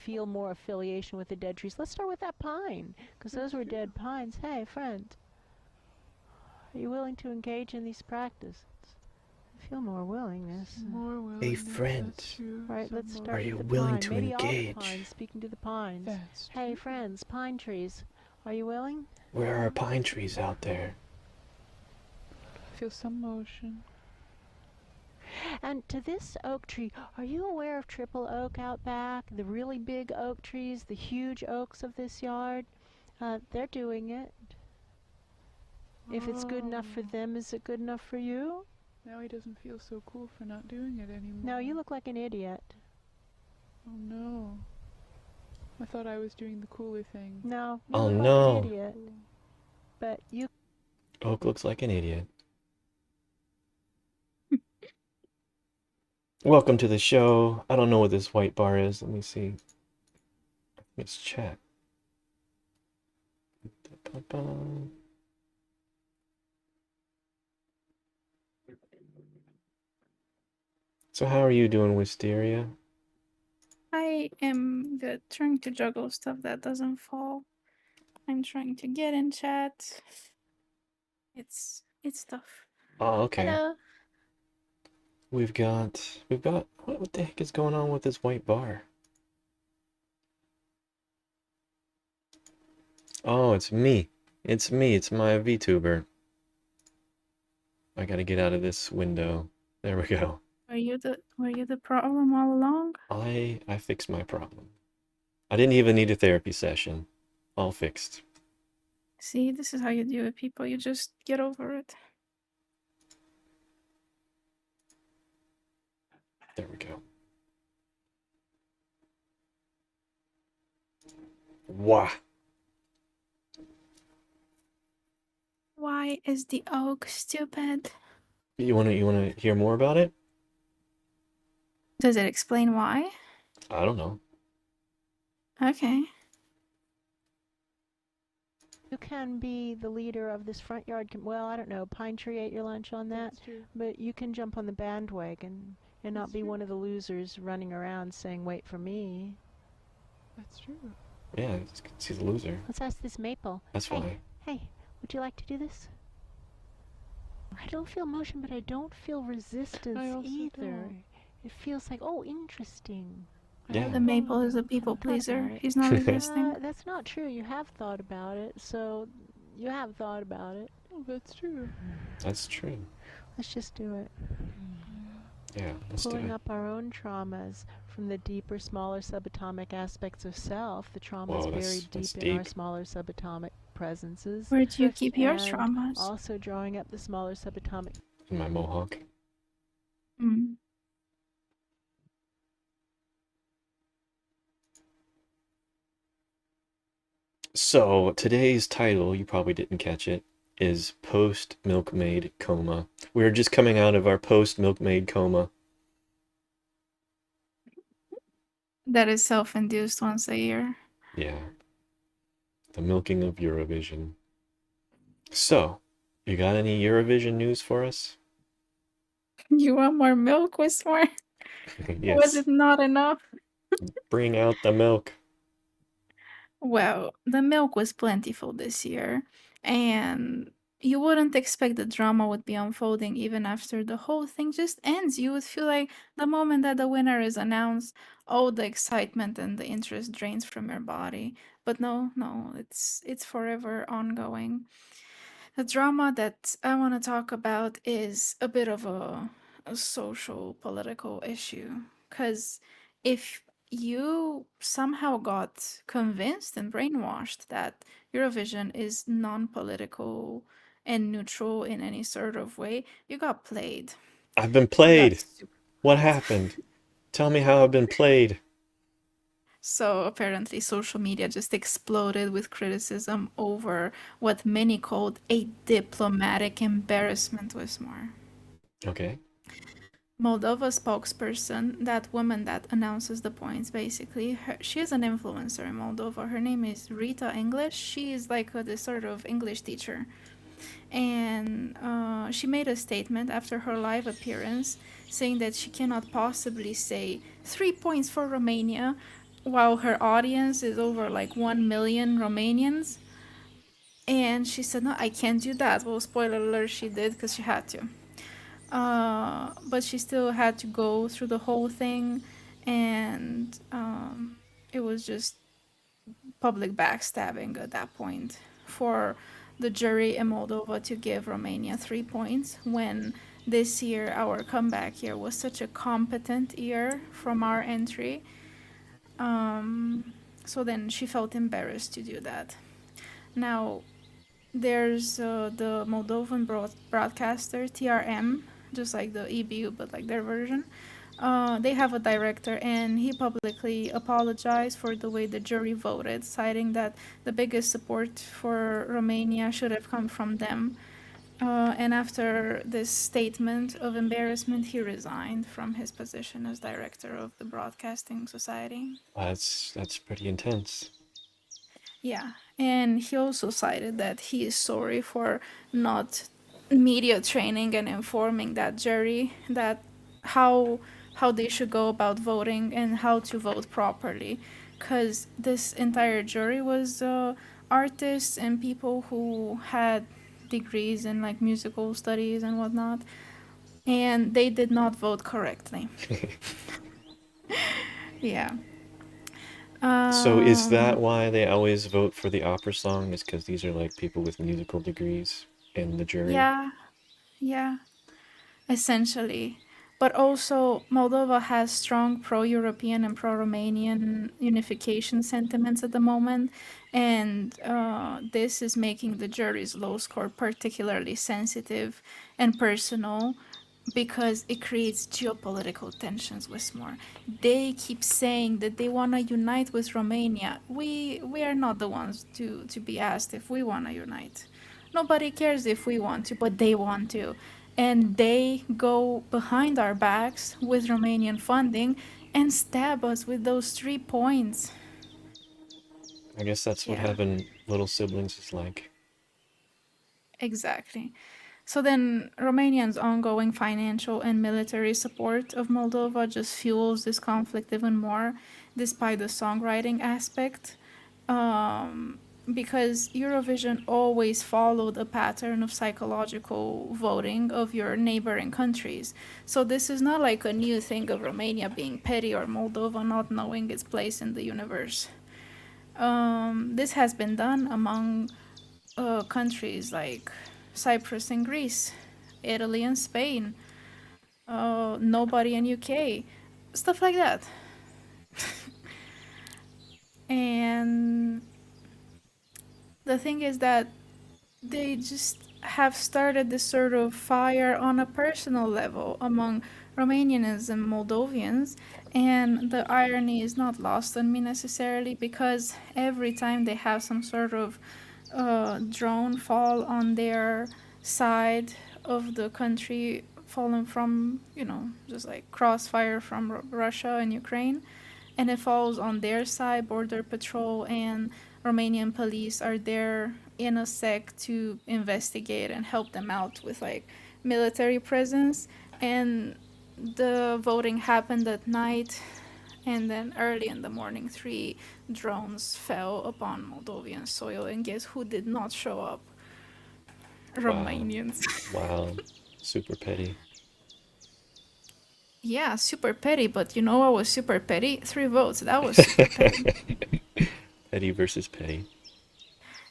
feel more affiliation with the dead trees. Let's start with that pine, because those were dead pines. Hey, friend, are you willing to engage in these practices? I feel more willingness. More willingness. Hey, friend. That's true. Right, let's start Are with you the willing pine. to Maybe all the engage? pines, speaking to the pines. That's Hey, true. friends, pine trees, are you willing? Where are pine trees out there? Feel some motion. And to this oak tree, are you aware of triple oak out back? The really big oak trees, the huge oaks of this yard? They're doing it. If it's good enough for them, is it good enough for you? Now he doesn't feel so cool for not doing it anymore. No, you look like an idiot. Oh no. I thought I was doing the cooler thing. No, you Oh look no. like an idiot. But you... Oak looks like an idiot. Welcome to the show. I don't know what this white bar is. Let me see. It's chat. So how are you doing, Wisteria? I am good. Trying to juggle stuff that doesn't fall. I'm trying to get in chat. It's tough. Oh, okay. Hello. We've got what the heck is going on with this white bar? Oh, it's me. It's me. It's my VTuber. I gotta get out of this window. There we go. Were you the problem all along? I fixed my problem. I didn't even need a therapy session. All fixed. See, this is how you deal with people. You just get over it. There we go. Wah. Why is the oak stupid? You wanna hear more about it? Does it explain why? I don't know. Okay. You can be the leader of this front yard. Well, I don't know. Pine Tree ate your lunch on that. That's true. But you can jump on the bandwagon and not be one of the losers running around saying, wait for me. That's true. Yeah, she's a loser. Let's ask this maple. That's why. Hey, would you like to do this? I don't feel motion, but I don't feel resistance I also either. don't. It feels like, oh, interesting. Yeah. The maple is a people I've thought about pleaser. it. He's not resisting. That's not true. You have thought about it, so you have thought about it. Oh, that's true. That's true. Let's just do it. Yeah, let's do Pulling it. up our own traumas from the deeper, smaller subatomic aspects of self. The trauma is Whoa, buried that's deep in our deep. smaller subatomic presences. Where do you keep your And traumas? Also drawing up the smaller subatomic. My mohawk. Mm. So today's title, you probably didn't catch it, is Post Milkmaid Coma. We're just coming out of our post Milkmaid coma. That is self-induced once a year. Yeah. The milking of Eurovision. So, you got any Eurovision news for us? You want more milk, Wistmoor? Yes. Was it not enough? Bring out the milk. Well, the milk was plentiful this year, and you wouldn't expect the drama would be unfolding even after the whole thing just ends. You would feel like the moment that the winner is announced, all the excitement and the interest drains from your body. But no, it's forever ongoing. The drama that I want to talk about is a bit of a social political issue. Because if you somehow got convinced and brainwashed that Eurovision is non political and neutral in any sort of way, you got played. I've been You got played. super- What happened? Tell me how I've been played. So apparently, social media just exploded with criticism over what many called a diplomatic embarrassment, Wismar. Okay. Moldova spokesperson, that woman that announces the points, basically, she is an influencer in Moldova. Her name is Rita English. She is like this sort of English teacher. And she made a statement after her live appearance saying that she cannot possibly say 3 points for Romania while her audience is over like 1 million Romanians. And she said, no, I can't do that. Well, spoiler alert, she did because she had to. But she still had to go through the whole thing. And it was just public backstabbing at that point for the jury in Moldova to give Romania 3 points when this year, our comeback year, was such a competent year from our entry. So then she felt embarrassed to do that. Now, there's the Moldovan broadcaster, TRM, just like the EBU, but like their version. They have a director, and he publicly apologized for the way the jury voted, citing that the biggest support for Romania should have come from them. And after this statement of embarrassment, he resigned from his position as director of the Broadcasting Society. That's pretty intense. Yeah, and he also cited that he is sorry for not media training and informing that jury that how how they should go about voting and how to vote properly, because this entire jury was artists and people who had degrees in like musical studies and whatnot, and they did not vote correctly. Yeah. So is that Um, why they always vote for the opera song? Is because these are like people with musical degrees in the jury? yeah, yeah. Essentially. But also, Moldova has strong pro European and pro Romanian unification sentiments at the moment, and this is making the jury's low score particularly sensitive and personal because it creates geopolitical tensions, Wistmoor. They keep saying that they want to unite with Romania. We are not the ones to be asked if we want to unite. Nobody cares if we want to, but they want to. And they go behind our backs with Romanian funding and stab us with those 3 points. I guess that's what Yeah, having little siblings is like. exactly. So then, Romania's ongoing financial and military support of Moldova just fuels this conflict even more, despite the songwriting aspect. Because Eurovision always followed a pattern of psychological voting of your neighboring countries. So this is not like a new thing of Romania being petty or Moldova not knowing its place in the universe. This has been done among countries like Cyprus and Greece, Italy and Spain, nobody in UK, stuff like that. And the thing is that they just have started this sort of fire on a personal level among Romanians and Moldovians. And the irony is not lost on me necessarily because every time they have some sort of drone fall on their side of the country, fallen from, just like crossfire from Russia and Ukraine, and it falls on their side. Border Patrol and Romanian police are there in a sec to investigate and help them out with like military presence. And the voting happened at night, and then early in the morning, 3 drones fell upon Moldovan soil. And guess who did not show up? Wow. Romanians. Wow. Super petty. Yeah, super petty, but you know what was super petty? 3 votes. That was super petty. Petty versus petty.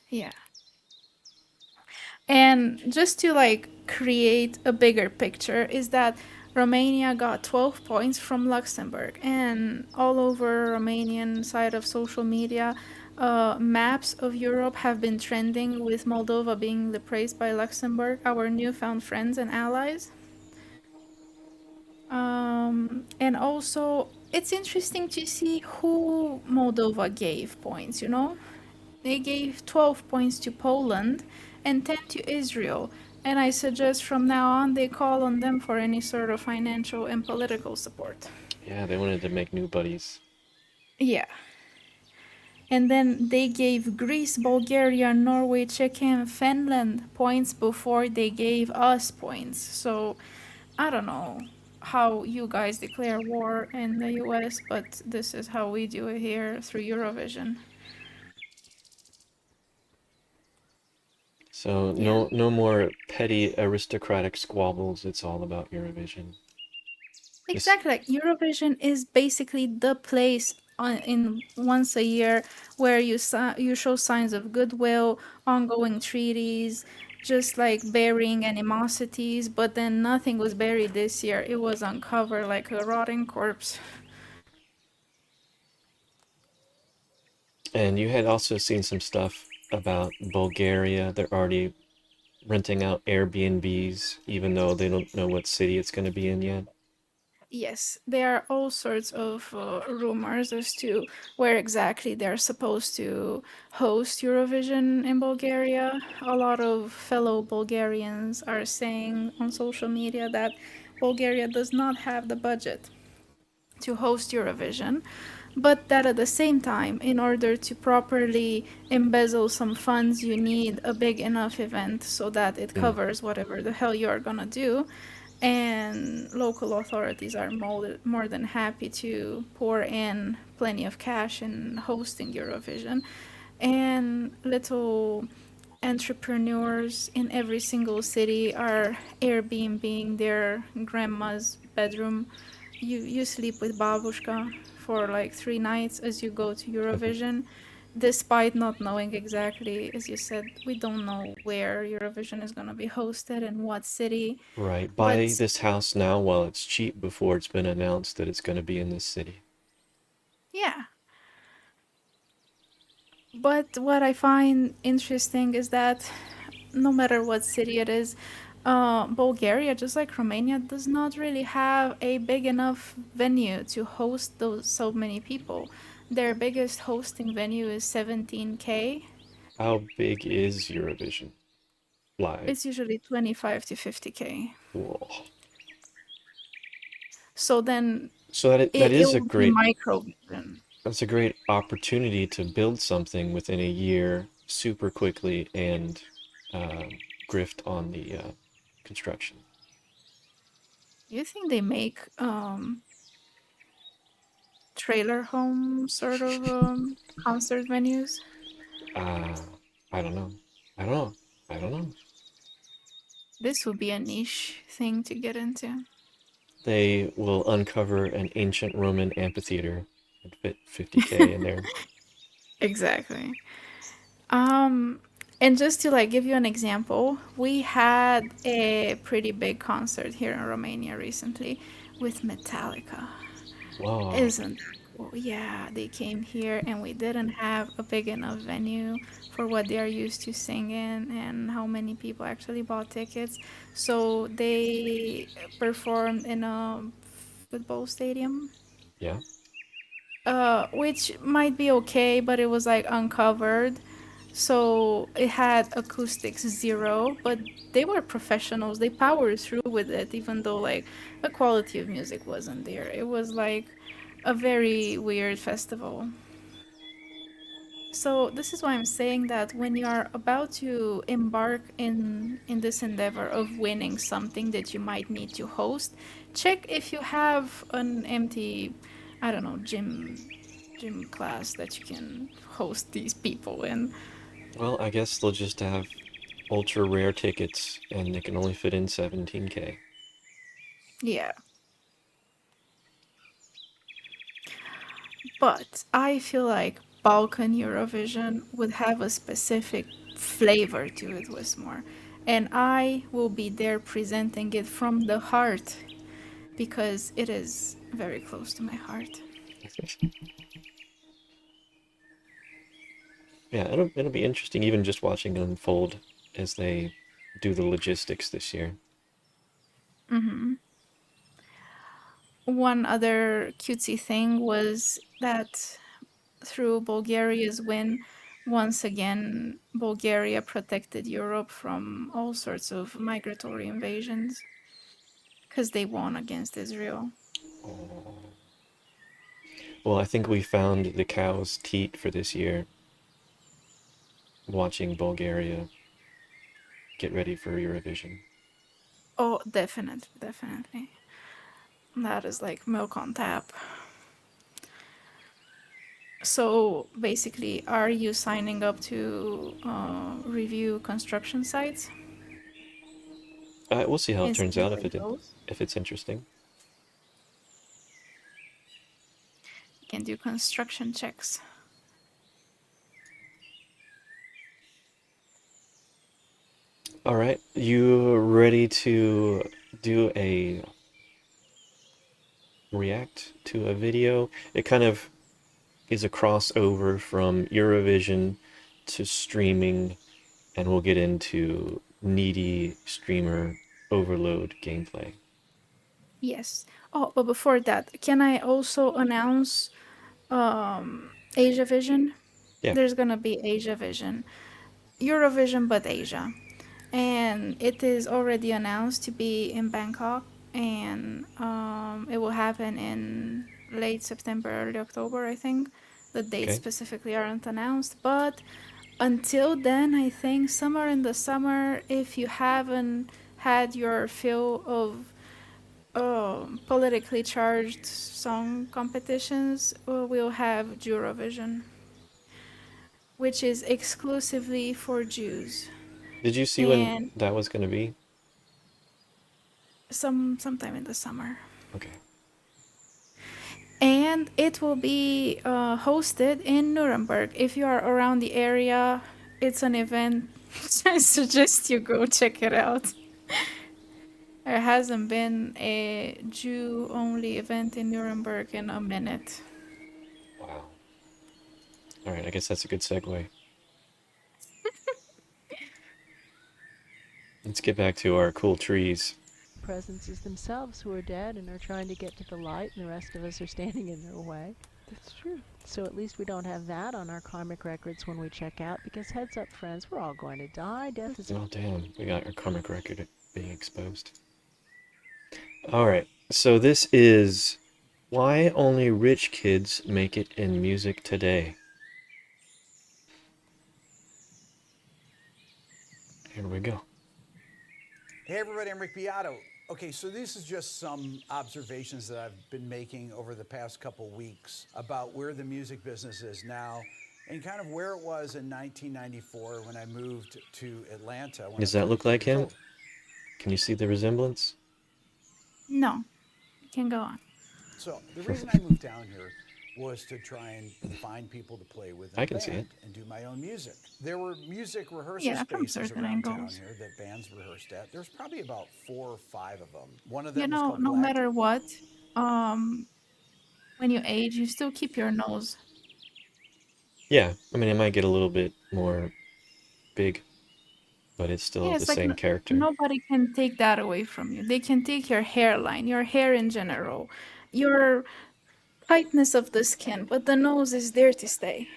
Yeah. And just to like create a bigger picture, is that Romania got 12 points from Luxembourg, and all over Romanian side of social media, maps of Europe have been trending with Moldova being the praised by Luxembourg, our newfound friends and allies. And also, it's interesting to see who Moldova gave points, you know? They gave 12 points to Poland and 10 to Israel. And I suggest from now on they call on them for any sort of financial and political support. Yeah, they wanted to make new buddies. Yeah. And then they gave Greece, Bulgaria, Norway, Czechia, and Finland points before they gave us points. So I don't know how you guys declare war in the US, but this is how we do it here through Eurovision. So Yeah. no more petty aristocratic squabbles. It's all about Eurovision. This Exactly. Like Eurovision is basically the place in once a year where you show signs of goodwill, ongoing treaties, just like burying animosities. But then nothing was buried this year. It was uncovered like a rotting corpse. and you had also seen some stuff about Bulgaria. They're already renting out Airbnbs, even though they don't know what city it's going to be in yet. Yes, there are all sorts of rumors as to where exactly they're supposed to host Eurovision in Bulgaria. A lot of fellow Bulgarians are saying on social media that Bulgaria does not have the budget to host Eurovision, but that at the same time, in order to properly embezzle some funds, you need a big enough event so that it Mm, covers whatever the hell you're gonna do. And local authorities are more than happy to pour in plenty of cash in hosting Eurovision. And little entrepreneurs in every single city are Airbnb their grandma's bedroom. You sleep with babushka for like 3 nights as you go to mhm. Eurovision, despite not knowing exactly, as you said, we don't know where Eurovision is going to be hosted and what city. Right. Buy But this house now while it's cheap before it's been announced that it's going to be in this city. yeah, but what I find interesting is that no matter what city it is, Bulgaria, just like Romania, does not really have a big enough venue to host those so many people. Their biggest hosting venue is 17K. How big is Eurovision live? It's usually 25 to 50K. Whoa. So then So that it is a will be great microvision. that's a great opportunity to build something within a year super quickly and grift on the construction. You think they make trailer home sort of concert venues? Uh, I don't know. I don't know. I don't know. This would be a niche thing to get into. They will uncover an ancient Roman amphitheater and fit 50K in there. Exactly. Um, and just to like give you an example, we had a pretty big concert here in Romania recently with Metallica. Wow. Isn't that cool? Yeah, they came here and we didn't have a big enough venue for what they are used to singing and how many people actually bought tickets. So they performed in a football stadium, Yeah. which might be okay, but it was like uncovered. So it had acoustics zero, but they were professionals. They powered through with it, even though like the quality of music wasn't there. It was like a very weird festival. So this is why I'm saying that when you are about to embark in this endeavor of winning something that you might need to host, check if you have an empty, I don't know, gym class that you can host these people in. Well, I guess they'll just have ultra rare tickets and they can only fit in 17K. Yeah. But I feel like Balkan Eurovision would have a specific flavor to it, Wistmoor. And I will be there presenting it from the heart because it is very close to my heart. Yeah, it'll be interesting even just watching it unfold as they do the logistics this year. One other cutesy thing was that through Bulgaria's win, once again, Bulgaria protected Europe from all sorts of migratory invasions because they won against Israel. Well, I think we found the cow's teat for this year, watching Bulgaria get ready for Eurovision. Oh, definitely, definitely. That is like milk on tap. So basically, are you signing up to review construction sites We'll see how it and turns see out how it goes? if it's interesting. You can do construction checks. All right, you ready to do a react to a video? It kind of is a crossover from Eurovision to streaming, and we'll get into needy streamer overload gameplay. Yes. Oh, but before that, can I also announce Asia Vision? Yeah, There's gonna be Asia Vision. Eurovision, but Asia. And it is already announced to be in Bangkok, and it will happen in late September, early October, I think. The dates okay. specifically aren't announced, but until then, I think somewhere in the summer, if you haven't had your fill of politically charged song competitions, we'll have Eurovision, which is exclusively for Jews. Did you see when And that was going to be? sometime in the summer. Okay. And it will be hosted in Nuremberg. If you are around the area, it's an event. I suggest you go check it out. There hasn't been a Jew only event in Nuremberg in a minute. Wow. All right, I guess that's a good segue. Let's get back to our cool trees. Presences themselves who are dead and are trying to get to the light, and the rest of us are standing in their way. That's true. So at least we don't have that on our karmic records when we check out, because heads up, friends, we're all going to die. Death is Oh, damn. We got our karmic record being exposed. All right. So this is why only rich kids make it in music today. Here we go. Hey everybody, I'm Rick Beato. Okay, so this is just some observations that I've been making over the past couple weeks about where the music business is now and kind of where it was in 1994 when I moved to Atlanta when I Does was that look 23 like years him? old. Can you see the resemblance? No, you can go on. So the reason I moved down here was to try and find people to play with in I a can see it. band and do my own music. There were music rehearsal Yeah, from spaces certain around town angles. here that bands rehearsed at. There's probably about 4 or 5 of them. One of You them was know, called no Black. matter what, um, when you age, you still keep your nose. Yeah, I mean, it might get a little bit more big, but it's still Yeah, the it's like same character. nobody can take that away from you. They can take your hairline, your hair in general, your tightness of the skin, but the nose is there to stay.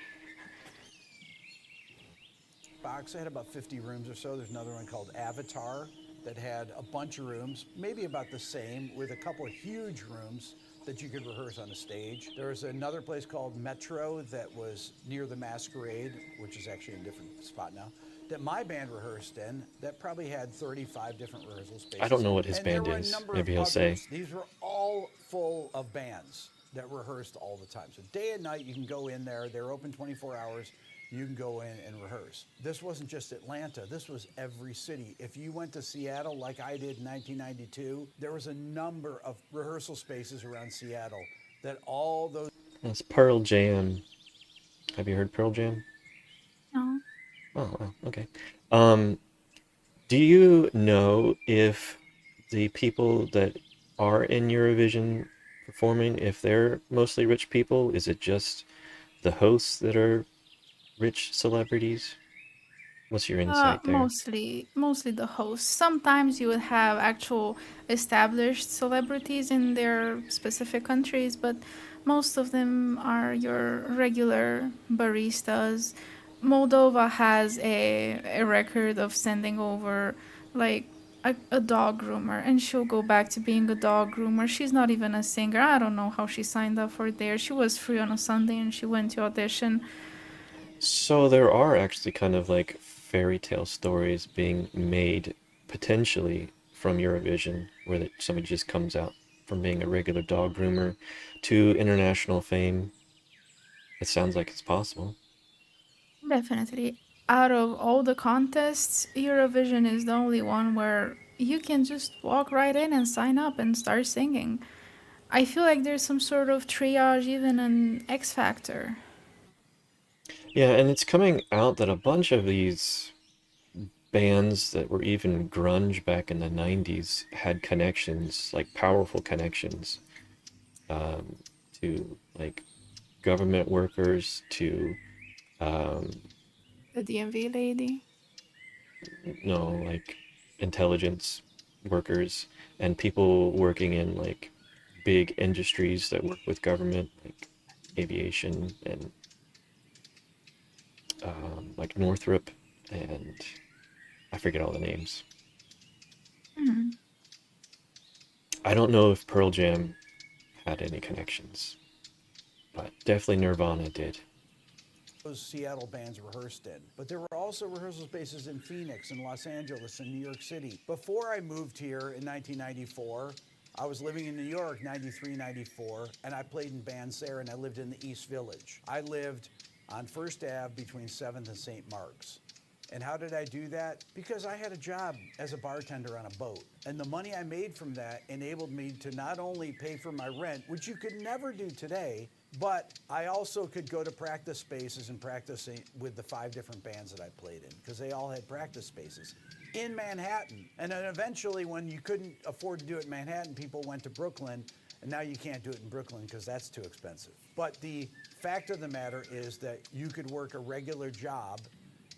Box. I had about 50 rooms or so. There's another one called Avatar that had a bunch of rooms, maybe about the same, with a couple of huge rooms that you could rehearse on a stage. There was another place called Metro that was near the Masquerade, which is actually in a different spot now, that my band rehearsed in, that probably had 35 different rehearsal I don't spaces. know what his And there band were a is. number of Maybe he'll say. others. These were all full of bands that rehearsed all the time. So day and night, you can go in there. They're open 24 hours. You can go in and rehearse. This wasn't just Atlanta, this was every city. If you went to Seattle like I did in 1992, there was a number of rehearsal spaces around Seattle that all those. That's Pearl Jam. Have you heard Pearl Jam? No. Oh, wow, okay. Um, do you know if the people that are in Eurovision performing, if they're mostly rich people? Is it just the hosts that are rich celebrities? What's your insight there? Mostly the hosts. Sometimes you would have actual established celebrities in their specific countries, but most of them are your regular baristas. Moldova has a record of sending over like a dog groomer, and she'll go back to being a dog groomer. She's not even a singer. I don't know how she signed up for there. She was free on a Sunday and she went to audition. So there are actually kind of like fairy tale stories being made potentially from Eurovision where somebody just comes out. from being a regular dog groomer to international fame. It sounds like it's possible. Definitely. Out of all the contests, Eurovision is the only one where you can just walk right in and sign up and start singing. I feel like there's some sort of triage, even an X Factor. Yeah, and it's coming out that a bunch of these bands that were even grunge back in the 90s had connections, like powerful connections, um, to like government workers, to um, The DMV lady. no, like intelligence workers and people working in like big industries that work with government, like aviation and like Northrop, and I forget all the names. Hmm. I don't know if Pearl Jam had any connections, but definitely Nirvana did. those Seattle bands rehearsed in. But there were also rehearsal spaces in Phoenix and Los Angeles and New York City. Before I moved here in 1994, I was living in New York, 93, 94, and I played in bands there, and I lived in the East Village. I lived on First Ave between 7th and St. Mark's. And how did I do that? Because I had a job as a bartender on a boat. And the money I made from that enabled me to not only pay for my rent, which you could never do today, but I also could go to practice spaces and practice with the 5 different bands that I played in, because they all had practice spaces in Manhattan. And then eventually, when you couldn't afford to do it in Manhattan, people went to Brooklyn, and now you can't do it in Brooklyn because that's too expensive. But the fact of the matter is that you could work a regular job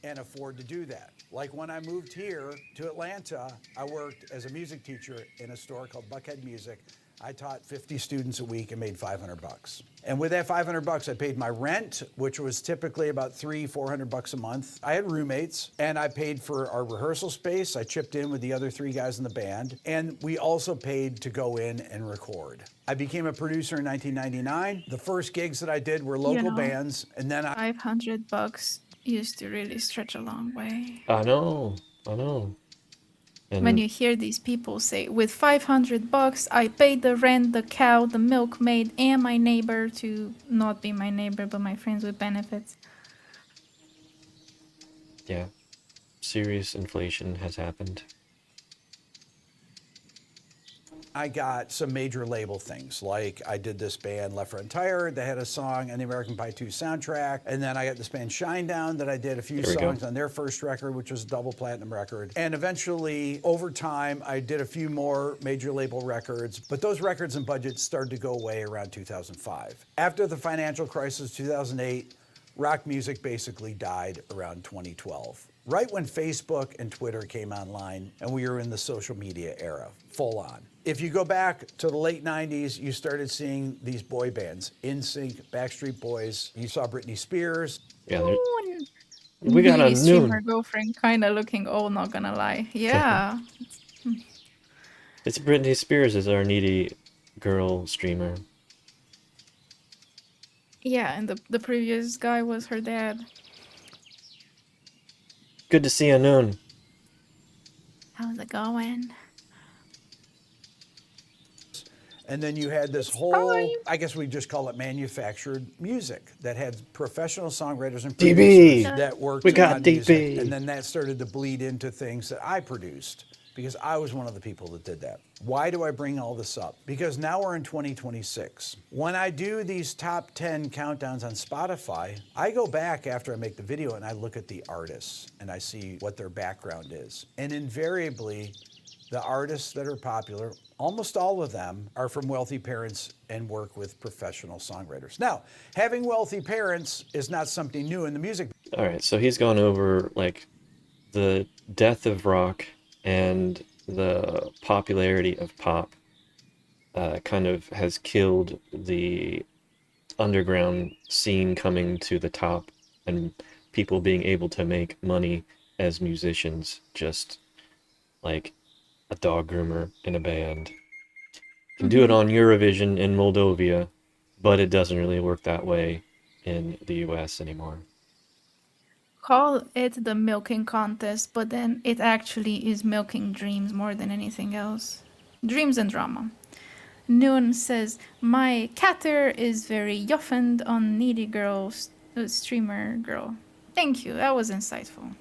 and afford to do that. Like when I moved here to Atlanta, I worked as a music teacher in a store called Buckhead Music. I taught 50 students a week and made $500. And with that $500, I paid my rent, which was typically about $300-400 a month. I had roommates, and I paid for our rehearsal space. I chipped in with the other 3 guys in the band, and we also paid to go in and record. I became a producer in 1999. The first gigs that I did were You local know, bands, and then $500 used to really stretch a long way. I know, I know. When And you hear these people say, with $500, I paid the rent, the cow, the milkmaid, and my neighbor to not be my neighbor, but my friends with benefits. yeah, serious inflation has happened. I got some major label things. Like I did this band Left Front Tire that had a song on the American Pie 2 soundtrack. And then I got this band Shinedown that I did a few There we go. songs on their first record, which was a double platinum record. And eventually, over time, I did a few more major label records. But those records and budgets started to go away around 2005. After the financial crisis, 2008, rock music basically died around 2012. Right when Facebook and Twitter came online and we were in the social media era, full on. If you go back to the late 90s, you started seeing these boy bands, NSYNC, Backstreet Boys. You saw Britney Spears. Yeah, Ooh, we got a needy streamer noon. girlfriend, kind of looking old, not gonna lie. Yeah. It's Britney Spears is our needy girl streamer. Yeah, and the previous guy was her dad. Good to see a noon. How's it going? And then you had this It's whole, time. I guess we just call it manufactured music that had professional songwriters and DB! producers that worked We got on music. DB! And then that started to bleed into things that I produced because I was one of the people that did that. Why do I bring all this up? Because now we're in 2026. When I do these top 10 countdowns on Spotify, I go back after I make the video and I look at the artists and I see what their background is. And invariably, the artists that are popular, almost all of them, are from wealthy parents and work with professional songwriters. Now, having wealthy parents is not something new in the music. All right, so he's gone over like the death of rock and the popularity of pop kind of has killed the underground scene coming to the top and people being able to make money as musicians, just like a dog groomer in a band. Can do it on Eurovision in Moldova, but it doesn't really work that way in the US anymore. Call it the milking contest, but then it actually is milking dreams more than anything else. Dreams and drama. Noon says, my catter is very yoffened on needy girl, streamer girl. Thank you, that was insightful.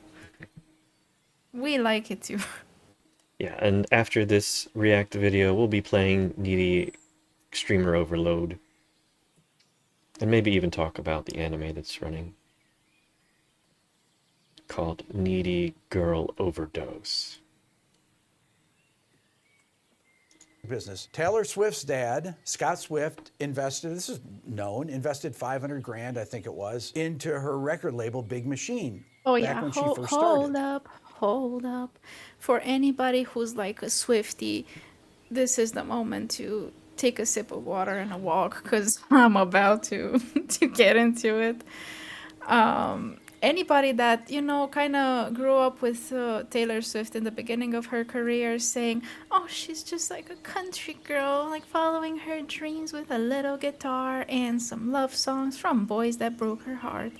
We like it too. Yeah, and after this React video, we'll be playing Needy Streamer Overload. And maybe even talk about the anime that's running, called Needy Girl Overdose. Business. Taylor Swift's dad, Scott Swift, invested, this is known, invested 500 grand, I think it was, into her record label, Big Machine. Oh back yeah, when she first hold started. up, hold up. For anybody who's like a Swiftie, this is the moment to take a sip of water and a walk because I'm about to to get into it. Anybody that kind of grew up with Taylor Swift in the beginning of her career, saying, "Oh, she's just like a country girl, like following her dreams with a little guitar and some love songs from boys that broke her heart."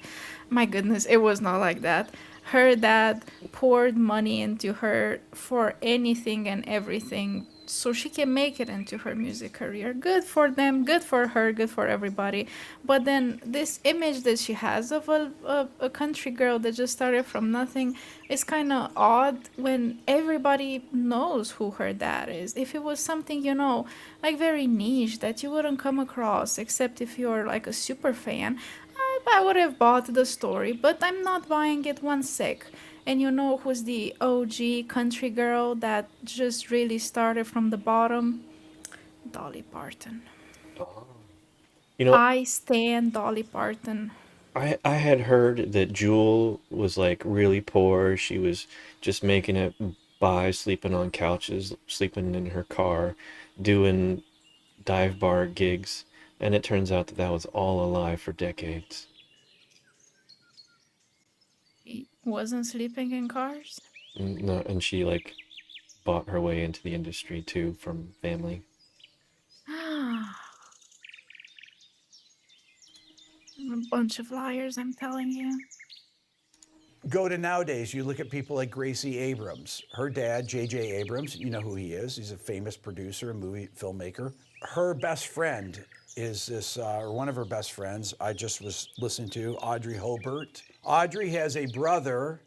My goodness, it was not like that. Her dad poured money into her for anything and everything so she can make it into her music career. Good for them, good for her, good for everybody. But then this image that she has of a country girl that just started from nothing is kind of odd when everybody knows who her dad is. If it was something, like very niche that you wouldn't come across except if you're like a super fan, I would have bought the story, but I'm not buying it one sec. And you know who's the OG country girl that just really started from the bottom? Dolly Parton. Oh. You know, I stand Dolly Parton. I had heard that Jewel was like really poor. She was just making it by sleeping on couches, sleeping in her car, doing dive bar gigs, and it turns out that that was all a lie for decades. He wasn't sleeping in cars. No, and she like bought her way into the industry too from family. A bunch of liars, I'm telling you. Go to nowadays, you look at people like Gracie Abrams. Her dad, J.J. Abrams, you know who he is. He's a famous producer, a movie filmmaker. Her best friend is this, or one of her best friends, I just was listening to, Audrey Hobart. Audrey has a brother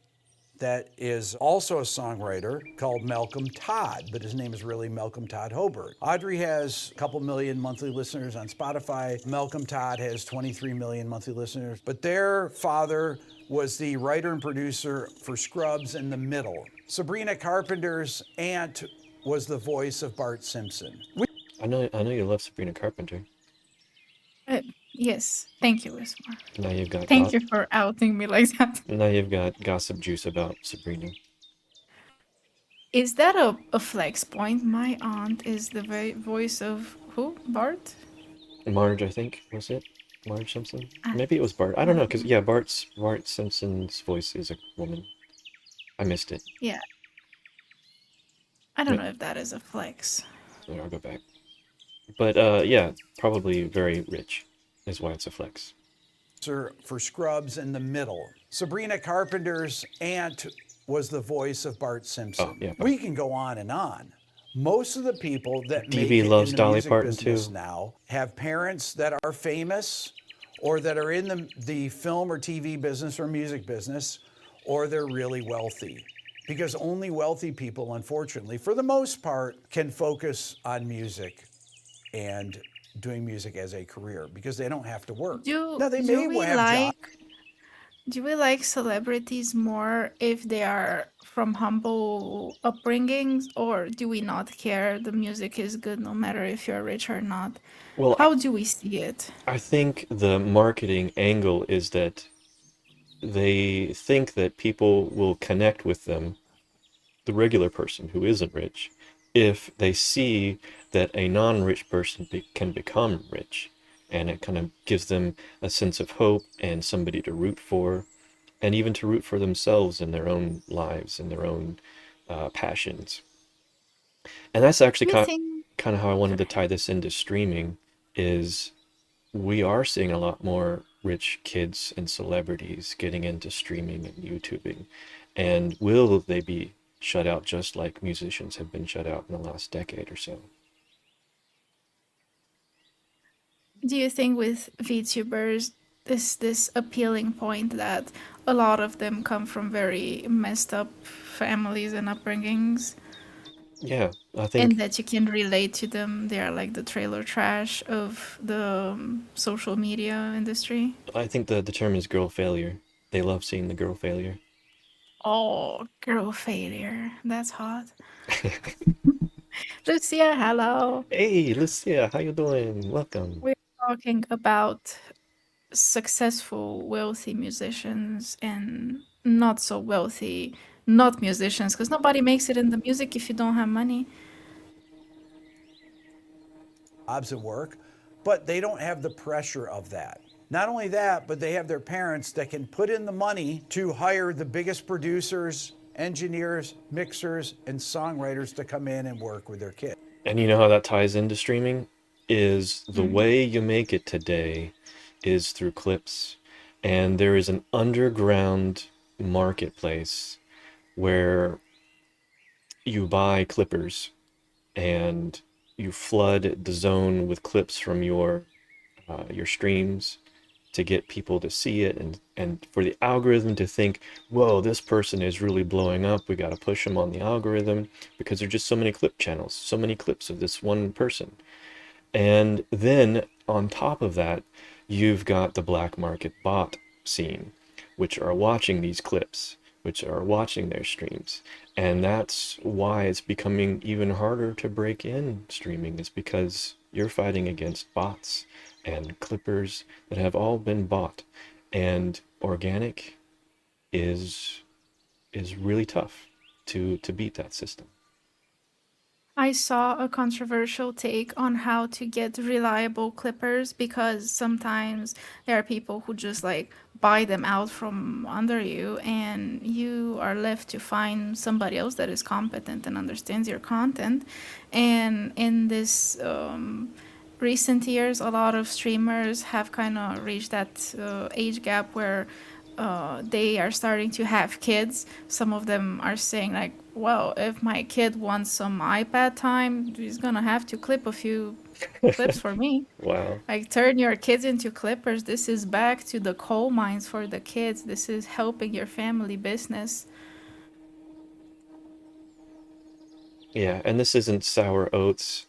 that is also a songwriter called Malcolm Todd, but his name is really Malcolm Todd Hobart. Audrey has a couple million monthly listeners on Spotify. Malcolm Todd has 23 million monthly listeners. But their father was the writer and producer for Scrubs and The Middle. Sabrina Carpenter's aunt was the voice of Bart Simpson. I know you love Sabrina Carpenter. Yes, thank you, Wistmoor. Now you've got Thank you for outing me like that. now you've got gossip juice about Sabrina. Is that a flex point? My aunt is the voice of who? Bart? Marge, I think, was it? Marge Simpson? I, Maybe it was Bart. I I don't know, don't because know. yeah, Bart Simpson's voice is a woman. I missed it. Yeah, I don't Yeah, know if that is a flex. I'll go back. But yeah, probably very rich is why it's a flex. For Scrubs and The Middle. Sabrina Carpenter's aunt was the voice of Bart Oh, Simpson. yeah. We can go on and on. Most of the people that make DB it loves in the Dolly music Parton business too. now have parents that are famous or that are in the film or TV business or music business, or they're really wealthy. Because only wealthy people, unfortunately, for the most part, can focus on music and doing music as a career because they don't have to work. Do Now, they do may we have jobs. like celebrities more if they are from humble upbringings, or do we not care? The music is good no matter if you're rich or not. Well, How do we see it? I think the marketing angle is that they think that people will connect with them, the regular person who isn't rich, if they see that a non-rich person can become rich. And it kind of gives them a sense of hope and somebody to root for, and even to root for themselves in their own lives and their own passions. And that's actually You think? kind of how I wanted to Sorry. tie this into streaming, is we are seeing a lot more rich kids and celebrities getting into streaming and YouTubing. And will they be shut out just like musicians have been shut out in the last decade or so? Do you think with VTubers, this appealing point that a lot of them come from very messed up families and upbringings, Yeah, I and think that you can relate to them? They are like the trailer trash of the social media industry. the term is girl failure. They love seeing the girl failure. Oh, girl failure. That's hot. Lucia, hello. Hey, Lucia, how you doing? Welcome. We're talking about successful, wealthy musicians and not so wealthy, not musicians, because nobody makes it in the music if you don't have money. Jobs at work, but they don't have the pressure of that. Not only that, but they have their parents that can put in the money to hire the biggest producers, engineers, mixers, and songwriters to come in and work with their kids. And you know how that ties into streaming? Is the Mm. way you make it today is through clips. And there is an underground marketplace where you buy clippers and you flood the zone with clips from your streams to get people to see it and for the algorithm to think, whoa, this person is really blowing up. We got to push them on the algorithm because there's just so many clip channels, so many clips of this one person. And then on top of that, you've got the black market bot scene, which are watching these clips, which are watching their streams. And that's why it's becoming even harder to break in streaming, is because you're fighting against bots and clippers that have all been bought. And organic is really tough to beat that system. I saw a controversial take on how to get reliable clippers because sometimes there are people who just like buy them out from under you, and you are left to find somebody else that is competent and understands your content. And in this recent years, a lot of streamers have kind of reached that age gap where they are starting to have kids. Some of them are saying like, well, if my kid wants some iPad time, he's gonna have to clip a few clips for me. Wow. Like, turn your kids into clippers. This is back to the coal mines for the kids. This is helping your family business. Yeah, and this isn't sour oats.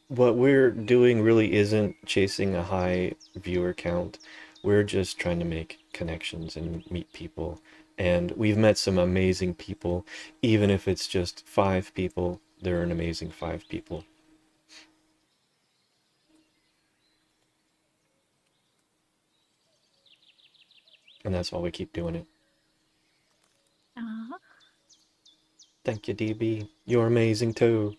What we're doing really isn't chasing a high viewer count. We're just trying to make connections and meet people. And we've met some amazing people. Even if it's just 5 people, they're an amazing 5 people. And that's why we keep doing it. Uh-huh. Thank you, DB. You're amazing too.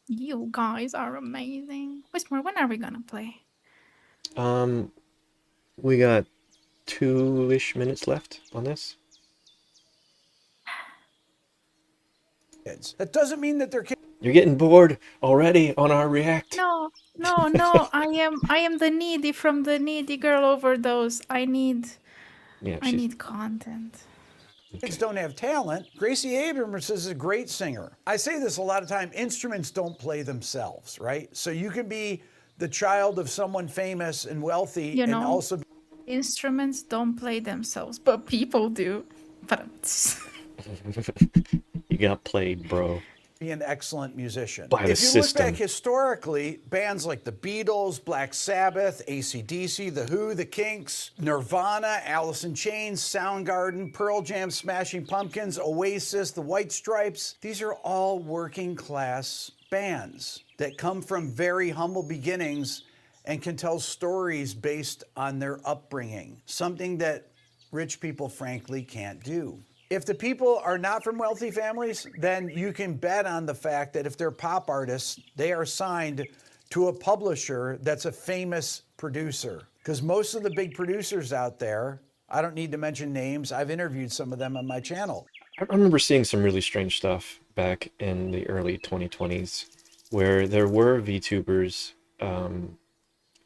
You guys are amazing. Wistmoor, when are we gonna play? Um, we got 2-ish minutes left on this. That doesn't mean that their kids. You're getting bored already on our react. No, no, no. I am the needy from the needy girl overdose. Yeah, I need content. okay. Kids don't have talent. Gracie Abrams is a great singer. I say this a lot of time, instruments don't play themselves, right? So you can be the child of someone famous and wealthy You and know, also instruments don't play themselves, but people do. But You got played, bro. be an excellent musician. By the If you look system. back historically, bands like the Beatles, Black Sabbath, AC/DC, The Who, The Kinks, Nirvana, Alice in Chains, Soundgarden, Pearl Jam, Smashing Pumpkins, Oasis, The White Stripes, these are all working class bands that come from very humble beginnings and can tell stories based on their upbringing, something that rich people frankly can't do. If the people are not from wealthy families, then you can bet on the fact that if they're pop artists, they are signed to a publisher that's a famous producer. Because most of the big producers out there, I don't need to mention names, I've interviewed some of them on my channel. I remember seeing some really strange stuff back in the early 2020s where there were VTubers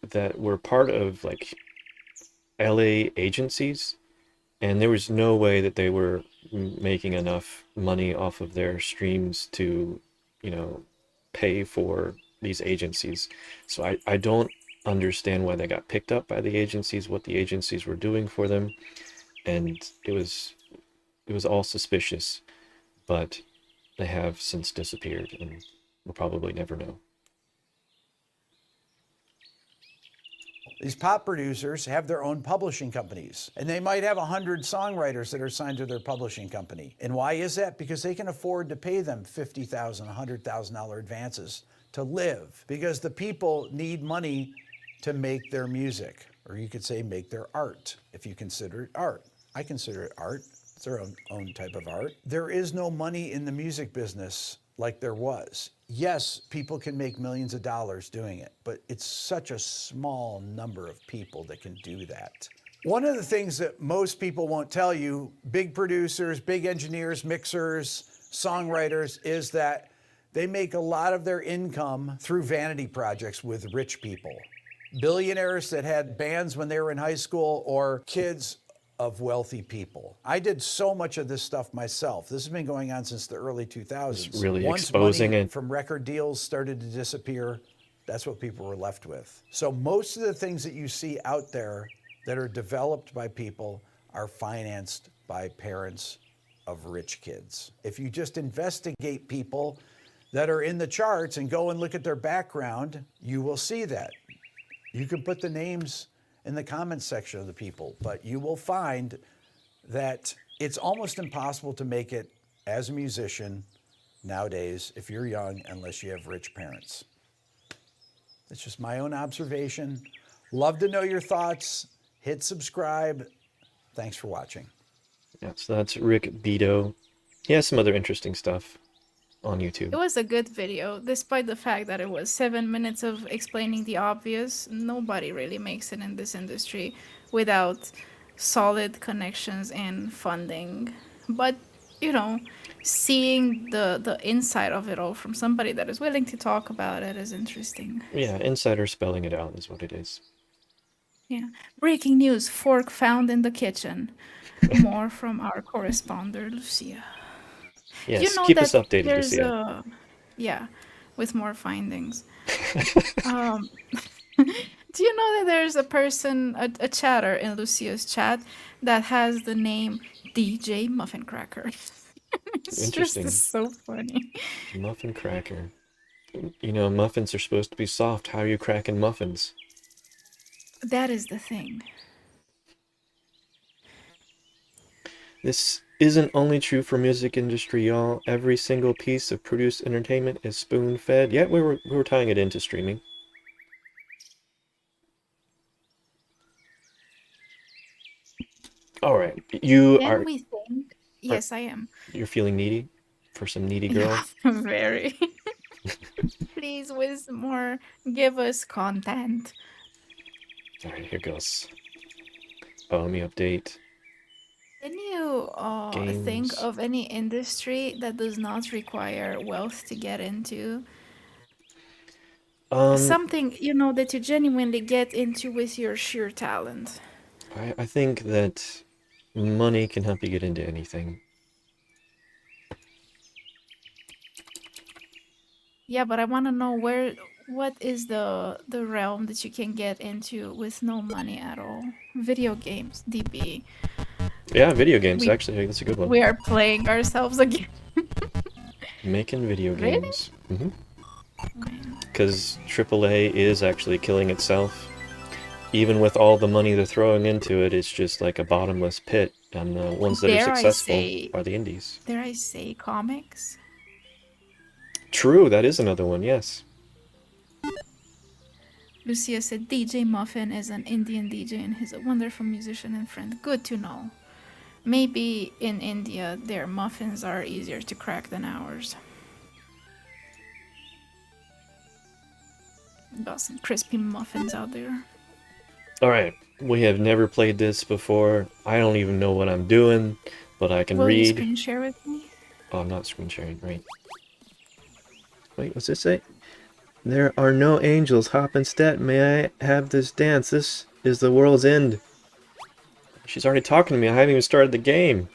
that were part of like LA agencies, and there was no way that they were making enough money off of their streams to, you know, pay for these agencies. So I don't understand why they got picked up by the agencies, what the agencies were doing for them, and it was all suspicious, but they have since disappeared, and we'll probably never know. These pop producers have their own publishing companies, and they might have 100 songwriters that are signed to their publishing company. And why is that? Because they can afford to pay them $50,000, $100,000 advances to live, because the people need money to make their music, or you could say make their art, if you consider it art. I consider it art. It's their own type of art. There is no money in the music business like there was. Yes, people can make millions of dollars doing it, but it's such a small number of people that can do that. One of the things that most people won't tell you, big producers, big engineers, mixers, songwriters, is that they make a lot of their income through vanity projects with rich people. Billionaires that had bands when they were in high school, or kids of wealthy people. I did so much of this stuff myself. This has been going on since the early 2000s. It's really Once exposing money it. from record deals started to disappear, that's what people were left with. So most of the things that you see out there that are developed by people are financed by parents of rich kids. If you just investigate people that are in the charts and go and look at their background, you will see that. You can put the names in the comments section of the people, but you will find that it's almost impossible to make it as a musician nowadays if you're young, unless you have rich parents. It's just my own observation. Love to know your thoughts. Hit subscribe. Thanks for watching. Yeah, so that's Rick Beto. He has some other interesting stuff on YouTube. It was a good video, despite the fact that it was 7 minutes of explaining the obvious. Nobody really makes it in this industry without solid connections and funding. But, you know, seeing the inside of it all from somebody that is willing to talk about it is interesting. Yeah, insider spelling it out is what it is. Yeah. Breaking news, fork found in the kitchen. More from our correspondent, Lucia. Yes, You know keep that us updated, there's Lucia. yeah, with more findings. um, do you know that there's a person, a chatter in Lucia's chat that has the name DJ Muffin Cracker? It's Interesting. just so funny. Muffin cracker. You know, muffins are supposed to be soft. How are you cracking muffins? That is the thing. This isn't only true for music industry, y'all. Every single piece of produced entertainment is spoon-fed. Yeah, we were tying it into streaming. All right, you Then are. we think, yes, I am. You're feeling needy for some needy girl. Yeah, very. Please, Wistmoor, give us content. All right, here goes. Oh, let me update. Can you think Games. of any industry that does not require wealth to get into? Something, you know, that you genuinely get into with your sheer talent. I think that money can help you get into anything. Yeah, but I want to know what is the realm that you can get into with no money at all? Video games, DB. Yeah, video games. Actually, that's a good one. We are playing ourselves again. Making video Really? games. Because AAA is actually killing itself. Even with all the money they're throwing into it, it's just like a bottomless pit. And the ones that are successful are the indies. Dare I say comics? True, that is another one, yes. Lucia said DJ Muffin is an Indian DJ and he's a wonderful musician and friend. Good to know. Maybe in India their muffins are easier to crack than ours. Got some crispy muffins out there. Alright, we have never played this before. I don't even know what I'm doing, but I can Will read. you screen share with me? Oh, I'm not screen sharing, right. Wait, what's this say? There are no angels. Hop and step. May I have this dance? This is the world's end. She's already talking to me. I haven't even started the game.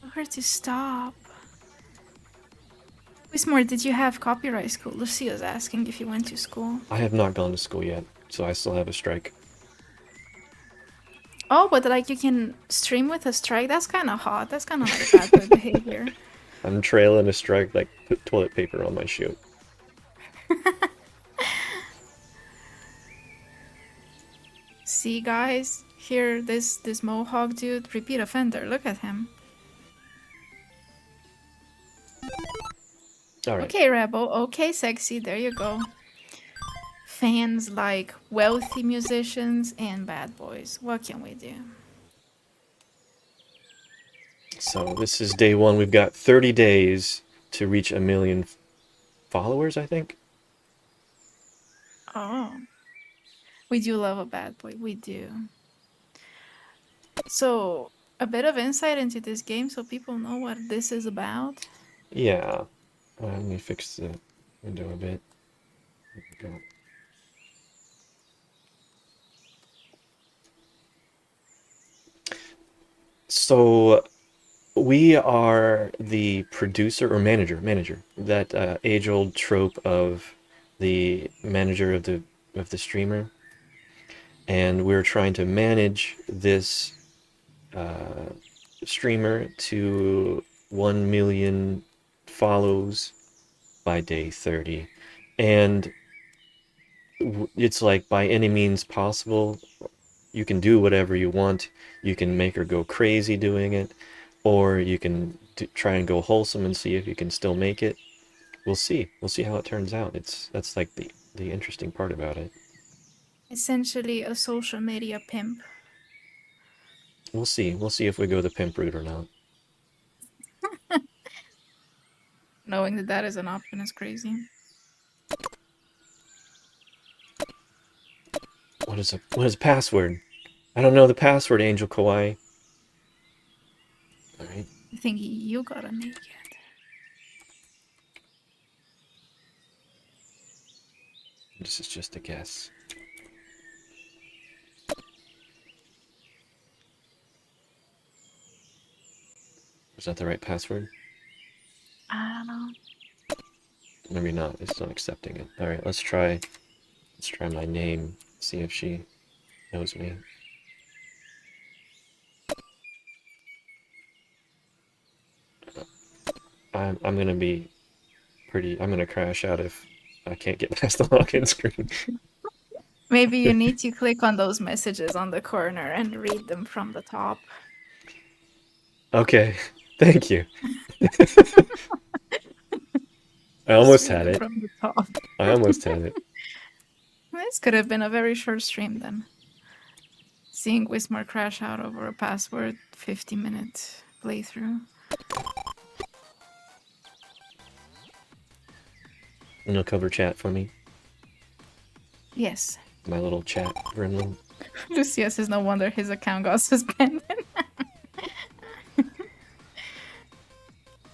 Tell her to stop. Wismore, did you have copyright school? Lucia's asking if you went to school. I have not gone to school yet, so I still have a strike. Oh, but like you can stream with a strike? That's kind of hot. That's kind of like bad boy behavior. I'm trailing a strike like put toilet paper on my shoe. See, guys? Here, this mohawk dude, repeat offender. Look at him. All right. Okay, Rebel. Okay, sexy. There you go. Fans like wealthy musicians and bad boys. What can we do? So this is day one. We've got 30 days to reach 1 million followers, I think. Oh. We do love a bad boy. We do. So, a bit of insight into this game so people know what this is about. Yeah. Let me fix the window a bit. There we go. So we are the producer or manager, that age-old trope of the manager of the streamer, and we're trying to manage this streamer to 1 million follows by day 30, and it's like by any means possible. You can do whatever you want. You can make her go crazy doing it, or you can try and go wholesome and see if you can still make it. We'll see. We'll see how it turns out. That's like the interesting part about it. Essentially, a social media pimp. We'll see. We'll see if we go the pimp route or not. Knowing that that is an option is crazy. What is the password? I don't know the password, Angel Kawaii. All right. I think you gotta make it. This is just a guess. Is that the right password? I don't know. Maybe not. It's not accepting it. All right, let's try my name. See if she knows me. I'm gonna be pretty. I'm gonna crash out if I can't get past the login screen. Maybe you need to click on those messages on the corner and read them from the top. Okay, thank you. I almost had it. From the top. I almost had it. This could have been a very short stream then. Seeing Wistmoor crash out over a password 50-minute playthrough. And you'll cover chat for me. Yes. My little chat gremlin. Lucia says no wonder his account got suspended.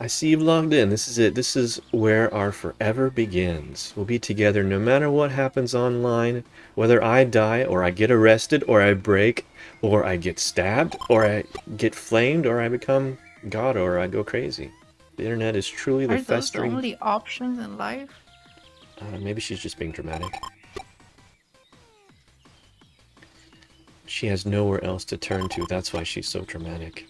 I see you've logged in. This is it. This is where our forever begins. We'll be together no matter what happens online, whether I die or I get arrested or I break or I get stabbed or I get flamed or I become God or I go crazy. The internet is truly the Are those the festering... only options in life? Maybe she's just being dramatic. She has nowhere else to turn to. That's why she's so dramatic.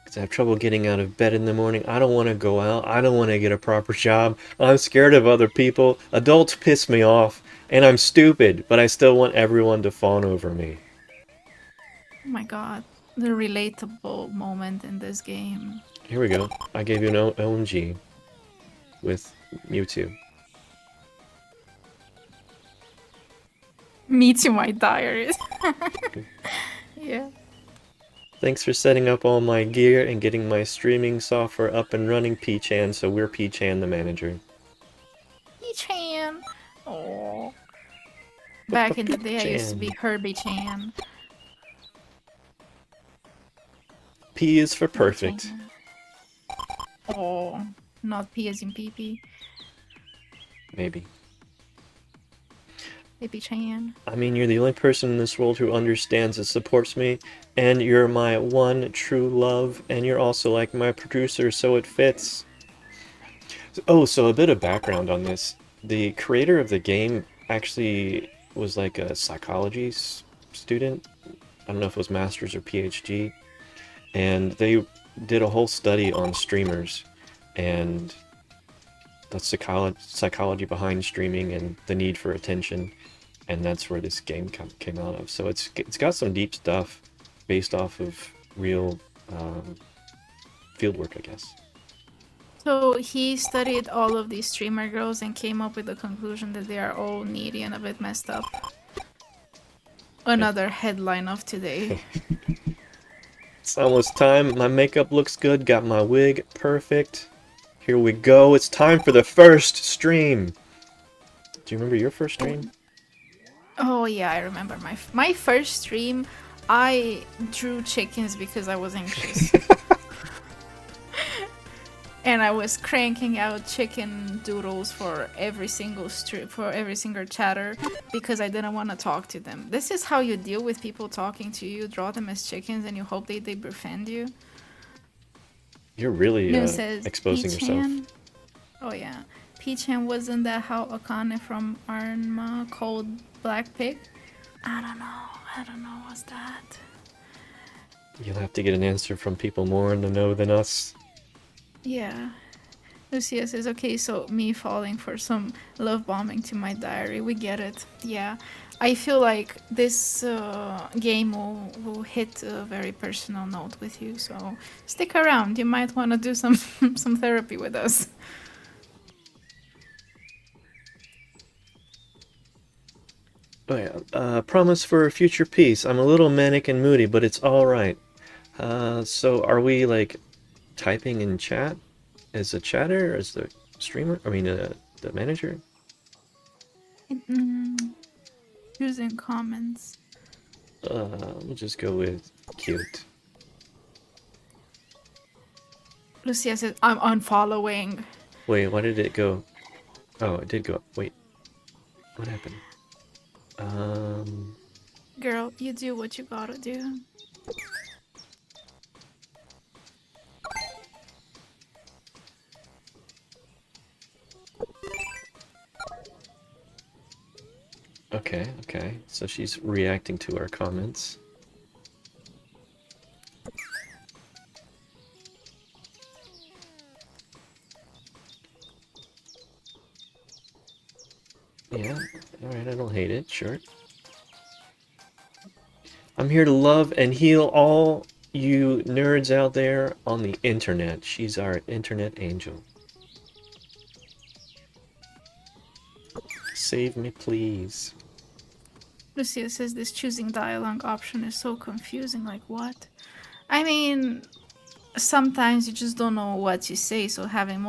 Because I have trouble getting out of bed in the morning. I don't want to go out. I don't want to get a proper job. I'm scared of other people. Adults piss me off. And I'm stupid. But I still want everyone to fawn over me. Oh my god. The relatable moment in this game. Here we go. I gave you an OMG. With Mewtwo. Me to my diaries. Yeah. Thanks for setting up all my gear and getting my streaming software up and running, P-chan. So we're P-chan the manager. P-chan. Oh. Back in the day, I used to be Herbie-chan. P is for perfect. Oh, not P as in PP. Maybe. Baby-chan. I mean, you're the only person in this world who understands and supports me, and you're my one true love, and you're also like my producer, so it fits. Oh, so a bit of background on this. The creator of the game actually was like a psychology student. I don't know if it was master's or PhD. And they did a whole study on streamers and the psychology behind streaming and the need for attention. And that's where this game came out of. So it's got some deep stuff based off of real fieldwork, I guess. So he studied all of these streamer girls and came up with the conclusion that they are all needy and a bit messed up. Another headline of today. It's almost time. My makeup looks good. Got my wig perfect. Here we go. It's time for the first stream. Do you remember your first stream? Oh yeah, I remember my first stream. I drew chickens because I was anxious. And I was cranking out chicken doodles for every single chatter because I didn't want to talk to them. This is how you deal with people talking to you. Draw them as chickens and you hope they befriend you. You're really Says, exposing yourself. Oh yeah. Peachan, wasn't that how Akane from Arma called Black Pig? I don't know what's that. You'll have to get an answer from people more in the know than us. Yeah. Lucia says, okay, so me falling for some love bombing to my diary. We get it. Yeah. I feel like this game will hit a very personal note with you, so stick around. You might want to do some therapy with us. Oh yeah, promise for a future peace. I'm a little manic and moody, but it's all right. So are we like typing in chat as a chatter, as the streamer? I mean, the manager? Using comments. We'll just go with cute. Lucia says, I'm unfollowing. Wait, why did it go? Oh, it did go up. Wait, what happened? Girl, you do what you gotta do. Okay. So she's reacting to our comments. Yeah, alright, I don't hate it, sure. I'm here to love and heal all you nerds out there on the internet. She's our internet angel. Save me, please. Lucia says this choosing dialogue option is so confusing. Like, what? I mean, sometimes you just don't know what to say, so having